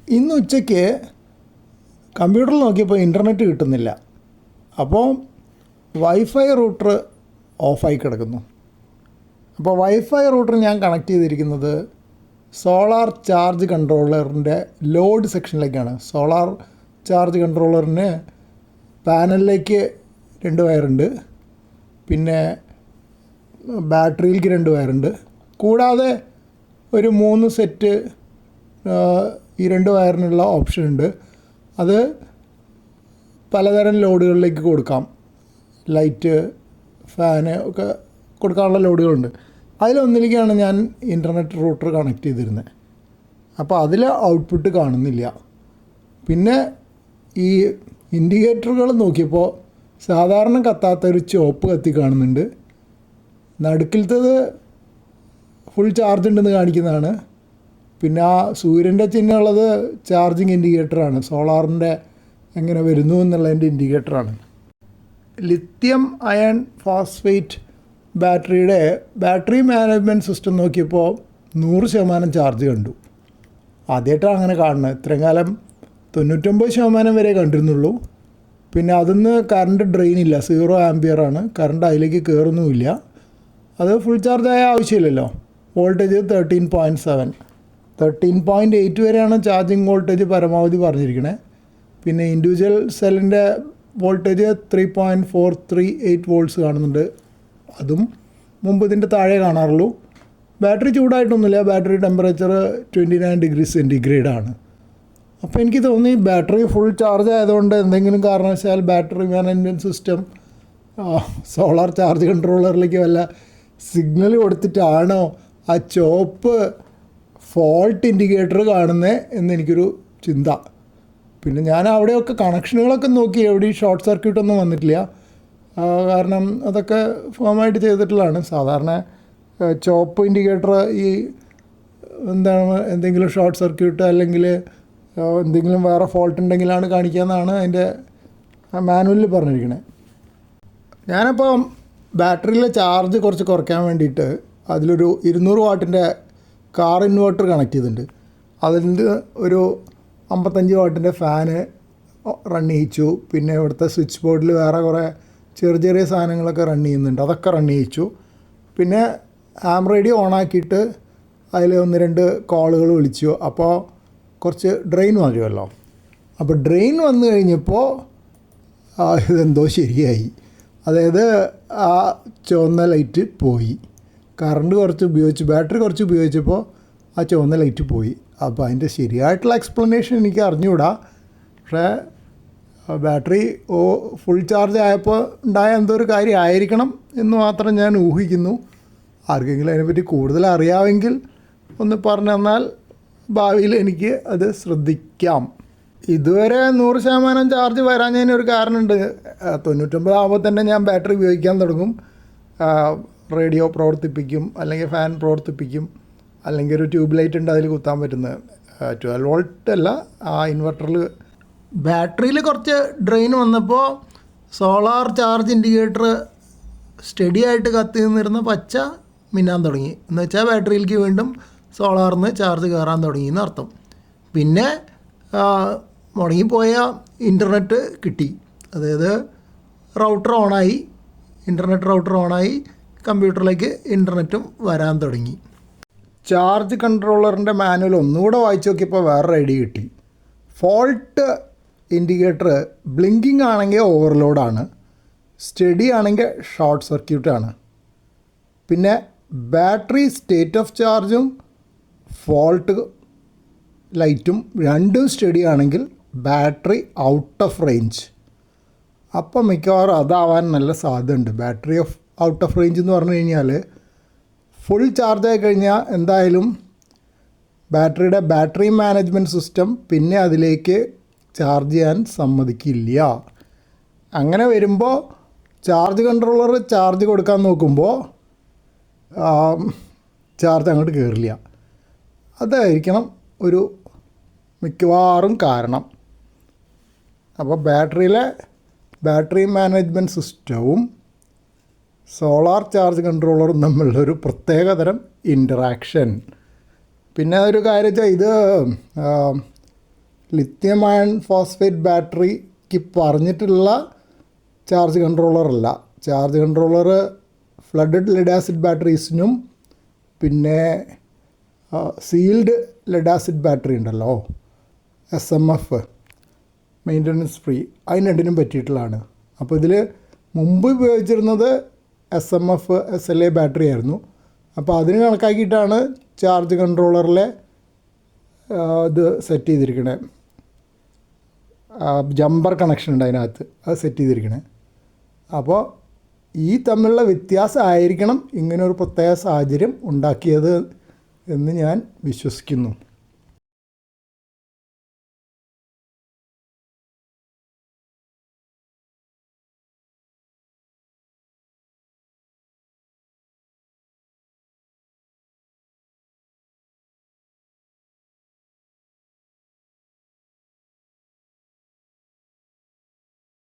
ഇന്ന് ഉച്ചയ്ക്ക് കമ്പ്യൂട്ടറിൽ നോക്കിയപ്പോൾ ഇൻ്റർനെറ്റ് കിട്ടുന്നില്ല. അപ്പോൾ വൈഫൈ റൂട്ടർ ഓഫായി കിടക്കുന്നു. അപ്പോൾ വൈഫൈ റൂട്ടർ ഞാൻ കണക്ട് ചെയ്തിരിക്കുന്നത് സോളാർ ചാർജ് കൺട്രോളറിൻ്റെ ലോഡ് സെക്ഷനിലേക്കാണ്. സോളാർ ചാർജ് കൺട്രോളറിന് പാനലിലേക്ക് 2 വയറുണ്ട്, പിന്നെ ബാറ്ററിയിലേക്ക് 2 വയറുണ്ട്, കൂടാതെ ഒരു 3 സെറ്റ് ഈ 2 വയറിനുള്ള ഓപ്ഷൻ ഉണ്ട്. അത് പലതരം ലോഡുകളിലേക്ക് കൊടുക്കാം. ലൈറ്റ്, ഫാന് ഒക്കെ കൊടുക്കാനുള്ള ലോഡുകളുണ്ട്. അതിലൊന്നിലേക്കാണ് ഞാൻ ഇൻ്റർനെറ്റ് റൂട്ടർ കണക്ട് ചെയ്തിരുന്നത്. അപ്പോൾ അതിൽ ഔട്ട്പുട്ട് കാണുന്നില്ല. പിന്നെ ഈ ഇൻഡിക്കേറ്ററുകൾ നോക്കിയപ്പോൾ സാധാരണ കത്താത്തൊരു ചുവപ്പ് കത്തി കാണുന്നുണ്ട്. നടുക്കിലത്തത് ഫുൾ ചാർജ് ഉണ്ടെന്ന് കാണിക്കുന്നതാണ്. പിന്നെ ആ സൂര്യൻ്റെ ചിഹ്നമുള്ളത് ചാർജിങ് ഇൻഡിക്കേറ്ററാണ്, സോളാറിൻ്റെ എങ്ങനെ വരുന്നു എന്നുള്ളതിൻ്റെ ഇൻഡിക്കേറ്ററാണ്. ലിത്യം അയൺ ഫോസ്ഫേറ്റ് ബാറ്ററിയുടെ ബാറ്ററി മാനേജ്മെൻറ്റ് സിസ്റ്റം നോക്കിയപ്പോൾ 100% ചാർജ് കണ്ടു. ആദ്യമായിട്ടാണ് അങ്ങനെ കാണുന്നത്. ഇത്രയും കാലം 99% വരെ കണ്ടിരുന്നുള്ളൂ. പിന്നെ അതിന്ന് കറണ്ട് ഡ്രെയിൻ ഇല്ല, 0 ആംപിയറാണ്. കറണ്ട് അതിലേക്ക് കയറുന്നുമില്ല. അത് ഫുൾ ചാർജ് ആയ ആവശ്യമില്ലല്ലോ. വോൾട്ടേജ് 13.7, 13.8 വരെയാണ് ചാർജിങ് വോൾട്ടേജ് പരമാവധി പറഞ്ഞിരിക്കണേ. പിന്നെ ഇൻഡിവിജ്വൽ സെല്ലിൻ്റെ വോൾട്ടേജ് 3.438 വോൾട്ട്സ് കാണുന്നുണ്ട്. അതും മുമ്പ് ഇതിൻ്റെ താഴെ കാണാറുള്ളൂ. ബാറ്ററി ചൂടായിട്ടൊന്നുമില്ല. ബാറ്ററി ടെമ്പറേച്ചർ 29 ഡിഗ്രി സെൻറ്റിഗ്രേഡ് ആണ്. അപ്പോൾ എനിക്ക് തോന്നി ബാറ്ററി ഫുൾ ചാർജ് ആയതുകൊണ്ട് എന്തെങ്കിലും കാരണവശാൽ battery management system solar charge കൺട്രോളറിലേക്ക് വല്ല സിഗ്നൽ കൊടുത്തിട്ടാണോ ആ ചുവപ്പ് ഫോൾട്ട് ഇൻഡിക്കേറ്റർ കാണുന്നത് എന്നെനിക്കൊരു ചിന്ത. പിന്നെ ഞാൻ അവിടെയൊക്കെ കണക്ഷനുകളൊക്കെ നോക്കി, എവിടെയും ഷോർട്ട് സർക്യൂട്ടൊന്നും വന്നിട്ടില്ല. കാരണം അതൊക്കെ ഫോമായിട്ട് ചെയ്തിട്ടുള്ളതാണ്. സാധാരണ ചുവപ്പ് ഇൻഡിക്കേറ്റർ ഈ എന്തെങ്കിലും ഷോർട്ട് സർക്യൂട്ട് അല്ലെങ്കിൽ എന്തെങ്കിലും വേറെ ഫോൾട്ട് ഉണ്ടെങ്കിലാണ് കാണിക്കാമെന്നാണ് അതിൻ്റെ മാനുവലിൽ പറഞ്ഞിരിക്കുന്നത്. ഞാനപ്പോൾ ബാറ്ററിയിലെ ചാർജ് കുറച്ച് കുറയ്ക്കാൻ വേണ്ടിയിട്ട് അതിലൊരു 200 വാട്ടിൻ്റെ കാർ ഇൻവേർട്ടർ കണക്ട് ചെയ്തിട്ടുണ്ട്. അതിൻ്റെ ഒരു 55 വാട്ടിൻ്റെ ഫാന് റൺ ചെയ്യിച്ചു. പിന്നെ ഇവിടുത്തെ സ്വിച്ച് ബോർഡിൽ വേറെ കുറേ ചെറിയ സാധനങ്ങളൊക്കെ റൺ ചെയ്യുന്നുണ്ട്, അതൊക്കെ റൺ ചെയ്യിച്ചു. പിന്നെ ആം റേഡിയോ ഓണാക്കിയിട്ട് അതിൽ 1-2 കോളുകൾ വിളിച്ചു. അപ്പോൾ കുറച്ച് ഡ്രെയിൻ വരുമല്ലോ. അപ്പോൾ ഡ്രെയിൻ വന്നു കഴിഞ്ഞപ്പോൾ ഇതെന്തോ ശരിയായി. അതായത് ആ ചുവന്ന ലൈറ്റ് പോയി. കറണ്ട് കുറച്ച് ഉപയോഗിച്ച്, ബാറ്ററി കുറച്ച് ഉപയോഗിച്ചപ്പോൾ ആ ചുവന്ന ലൈറ്റ് പോയി. അപ്പോൾ അതിൻ്റെ ശരിയായിട്ടുള്ള എക്സ്പ്ലനേഷൻ എനിക്ക് അറിഞ്ഞുകൂടാ. പക്ഷേ ബാറ്ററി ഫുൾ ചാർജ് ആയപ്പോൾ ഉണ്ടായ എന്തോ ഒരു കാര്യം ആയിരിക്കണം എന്ന് മാത്രം ഞാൻ ഊഹിക്കുന്നു. ആർക്കെങ്കിലും അതിനെപ്പറ്റി കൂടുതൽ അറിയാമെങ്കിൽ ഒന്ന് പറഞ്ഞു തന്നാൽ ഭാവിയിൽ എനിക്ക് അത് ശ്രദ്ധിക്കാം. ഇതുവരെ 100% ചാർജ് വരാഞ്ഞതിനൊരു കാരണമുണ്ട്. 99 ആകുമ്പോൾ തന്നെ ഞാൻ ബാറ്ററി ഉപയോഗിക്കാൻ തുടങ്ങും. റേഡിയോ പ്രവർത്തിപ്പിക്കും, അല്ലെങ്കിൽ ഫാൻ പ്രവർത്തിപ്പിക്കും, അല്ലെങ്കിൽ ഒരു ട്യൂബ് ലൈറ്റ് ഉണ്ട് അതിൽ കുത്താൻ പറ്റുന്നത്. 12 വോൾട്ട് അല്ല, ആ ഇൻവെർട്ടറിൽ. ബാറ്ററിയിൽ കുറച്ച് ഡ്രെയിൻ വന്നപ്പോൾ സോളാർ ചാർജ് ഇൻഡിക്കേറ്റർ സ്റ്റഡി ആയിട്ട് കത്തി നിന്നിരുന്ന പച്ച മിന്നാൻ തുടങ്ങി. എന്ന് വെച്ചാൽ ബാറ്ററിയിലേക്ക് വീണ്ടും സോളാറിൽ നിന്ന് ചാർജ് കയറാൻ തുടങ്ങി എന്നർത്ഥം. പിന്നെ മുടങ്ങിപ്പോയ ഇൻ്റർനെറ്റ് കിട്ടി. അതായത് റൗട്ടർ ഓണായി, ഇൻ്റർനെറ്റ് റൗട്ടർ ഓണായി, കമ്പ്യൂട്ടറിലേക്ക് ഇൻ്റർനെറ്റും വരാൻ തുടങ്ങി. ചാർജ് കൺട്രോളറിൻ്റെ മാനുവൽ ഒന്നുകൂടെ വായിച്ച് നോക്കിയപ്പോൾ വേറൊരു ഐഡിയ കിട്ടി. ഫോൾട്ട് ഇൻഡിക്കേറ്റർ ബ്ലിങ്കിങ് ആണെങ്കിൽ ഓവർലോഡാണ്, സ്റ്റഡി ആണെങ്കിൽ ഷോർട്ട് സർക്യൂട്ടാണ്. പിന്നെ ബാറ്ററി സ്റ്റേറ്റ് ഓഫ് ചാർജും ഫോൾട്ട് ലൈറ്റും രണ്ടും സ്റ്റഡി ആണെങ്കിൽ ബാറ്ററി ഔട്ട് ഓഫ് റേഞ്ച്. അപ്പം മിക്കവാറും അതാവാൻ നല്ല സാധ്യതയുണ്ട്. ബാറ്ററി ഔട്ട് ഓഫ് റേഞ്ച് എന്ന് പറഞ്ഞു കഴിഞ്ഞാൽ ഫുൾ ചാർജ് ആയി കഴിഞ്ഞാൽ എന്തായാലും ബാറ്ററിയുടെ ബാറ്ററി മാനേജ്മെൻറ്റ് സിസ്റ്റം പിന്നെ അതിലേക്ക് ചാർജ് ചെയ്യാൻ സമ്മതിക്കില്ല. അങ്ങനെ വരുമ്പോൾ ചാർജ് കൺട്രോളർ ചാർജ് കൊടുക്കാൻ നോക്കുമ്പോൾ ചാർജ് അങ്ങോട്ട് കയറില്ല. അതായിരിക്കണം ഒരു മിക്കവാറും കാരണം. അപ്പോൾ ബാറ്ററിയിലെ ബാറ്ററി മാനേജ്മെൻറ്റ് സിസ്റ്റവും സോളാർ ചാർജ് കൺട്രോളറും തമ്മിലുള്ളൊരു പ്രത്യേകതരം ഇൻറ്ററാക്ഷൻ. പിന്നെ ഒരു കാര്യം വെച്ചാൽ ഇത് ലിത്യം അയൺ ഫോസ്ഫേറ്റ് ബാറ്ററിക്ക് പറഞ്ഞിട്ടുള്ള ചാർജ് കൺട്രോളറല്ല. Charge controller flooded lead acid ബാറ്ററീസിനും പിന്നെ സീൽഡ് ലെഡ് ആസിഡ് ബാറ്ററി ഉണ്ടല്ലോ, SMF, മെയിൻ്റനൻസ് ഫ്രീ, അതിന് രണ്ടിനും പറ്റിയിട്ടുള്ളതാണ്. അപ്പോൾ ഇതിൽ മുമ്പ് ഉപയോഗിച്ചിരുന്നത് SMF SLA ബാറ്ററി ആയിരുന്നു. അപ്പോൾ അതിന് കണക്കാക്കിയിട്ടാണ് ചാർജ് കൺട്രോളറിലെ ഇത് സെറ്റ് ചെയ്തിരിക്കണേ. ജമ്പർ കണക്ഷൻ ഉണ്ട് അതിനകത്ത്, അത് സെറ്റ് ചെയ്തിരിക്കണേ. അപ്പോൾ ഈ തമ്മിലുള്ള വ്യത്യാസമായിരിക്കണം ഇങ്ങനൊരു പ്രത്യേക സാഹചര്യം ഉണ്ടാക്കിയത് എന്ന് ഞാൻ വിശ്വസിക്കുന്നു.